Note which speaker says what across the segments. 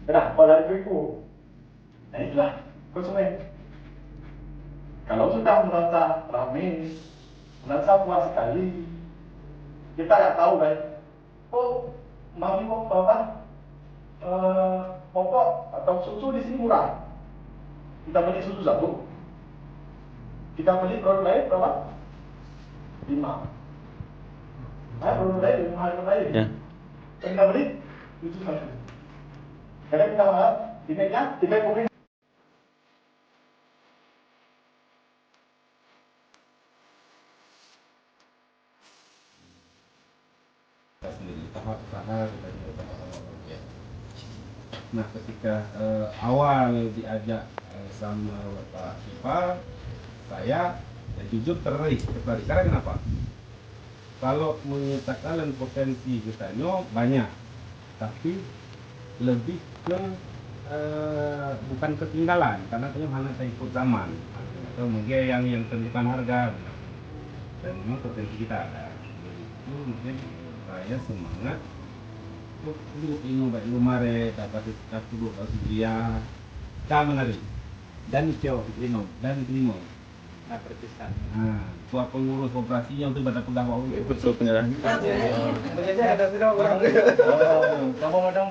Speaker 1: Kenapa dari ibu? Nah itulah konsumen. Kalau sudah merasa ramai, merasa puas sekali, kita nggak tahu kan, oh mami mau bapak pokok atau susu di sini murah. Kita beli susu satu, kita beli produk lain berapa? 5. Produk lain 5 produk lain. Ya. Kita beli susu satu. Kadang kita mahal, tiga mungkin.
Speaker 2: Sendiri tahap usaha ya. Nah ketika awal diajak sama Bapak Ipa, saya jujur tertarik. Karena kenapa? Kalau menyatakan potensi kitanya banyak, tapi lebih ke bukan ketinggalan, karena saya hanya saya ikut zaman atau mungkin yang tentukan harga dan memang potensi kita ada. Itu mungkin saya semangat untuk ingin baik lumare dapat dulu dia kami hari dan itu limo nah perpisahan buat pengurus operasi yang itu pada pegang waktu betul penyerang ada sudah orang kamu madam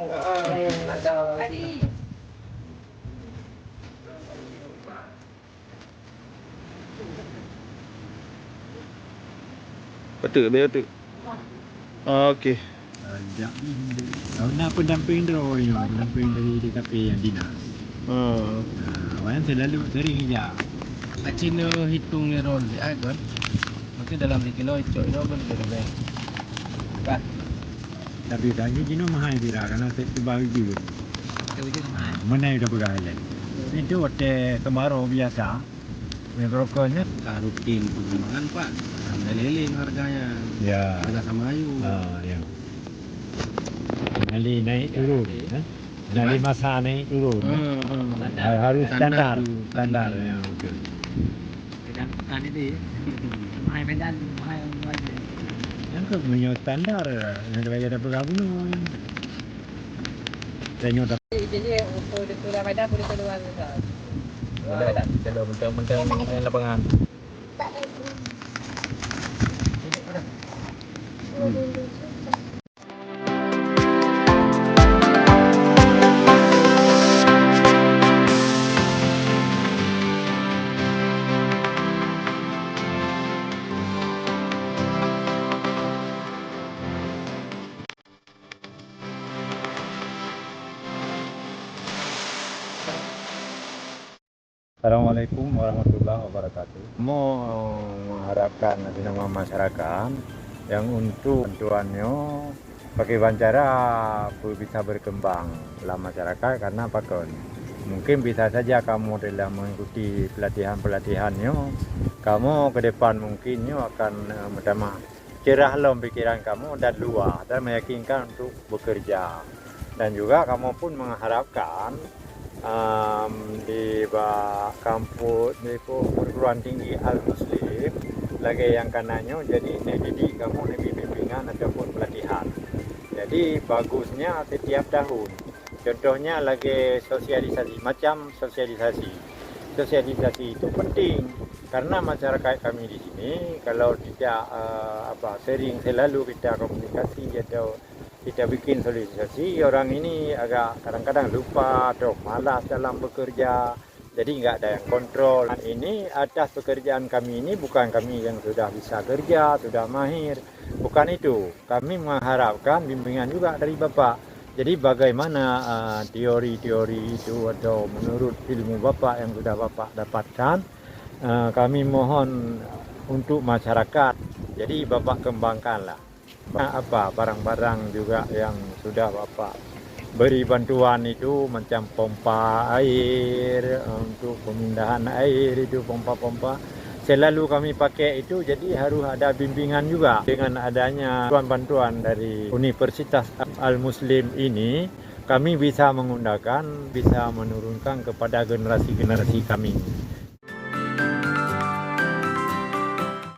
Speaker 3: betul betul. Okey.
Speaker 4: Nak pendamping dari DKP yang dinas. Awalnya selalu sering je.
Speaker 2: Cina hitung ni roll dia kan. Mungkin dalam kilo itu pun lebih kan.
Speaker 4: Tapi kali Cina mahal dia karena saya bagi juga. Mana ada pegawai. Itu hotel kemarau biasa. Merokoknya
Speaker 2: rutin pengembangan Pak. Lele harganya.
Speaker 4: ya.
Speaker 2: Harga sama ayu.
Speaker 4: Ya. Nali naik turun. Nali masa naik turun. Harus standar. Ya, betul.
Speaker 5: Kan ini mahal medan mahal wajib.
Speaker 4: Yang ke punya standar yang ada bergabung. Tengok tak.
Speaker 5: Jadi untuk di Pulau Medan boleh keluar ke.
Speaker 3: Medan, kalau mentang lapangan.
Speaker 4: Assalamualaikum warahmatullahi wabarakatuh. Mau mengharapkan nama masyarakat yang untuk bantuannya bagaimana cara bisa berkembang dalam masyarakat karena pakon. Mungkin bisa saja kamu dalam mengikuti pelatihan-pelatihannya, kamu ke depan mungkinnya akan pertama cerah dalam pikiran kamu dan luas dan meyakinkan untuk bekerja. Dan juga kamu pun mengharapkan di kampus di perguruan tinggi Al-Muslim lagi yang kanannya jadi kamu lebih bimbingan ataupun pelatihan. Jadi bagusnya setiap tahun. Contohnya lagi sosialisasi sosialisasi itu penting karena masyarakat kami di sini kalau tidak sering selalu kita komunikasi atau kita bikin sosialisasi, orang ini agak kadang-kadang lupa atau malas dalam bekerja, jadi nggak ada yang kontrol. Dan ini atas pekerjaan kami ini bukan kami yang sudah bisa kerja, sudah mahir, bukan itu. Kami mengharapkan bimbingan juga dari Bapak. Jadi bagaimana teori-teori itu atau menurut ilmu Bapak yang sudah Bapak dapatkan, kami mohon untuk masyarakat, jadi Bapak kembangkanlah. Barang-barang juga yang sudah Bapak beri bantuan itu macam pompa air untuk pemindahan air itu pompa-pompa selalu kami pakai itu, jadi harus ada bimbingan juga. Dengan adanya bantuan dari Universitas Al-Muslim ini kami bisa menggunakan, bisa menurunkan kepada generasi-generasi kami.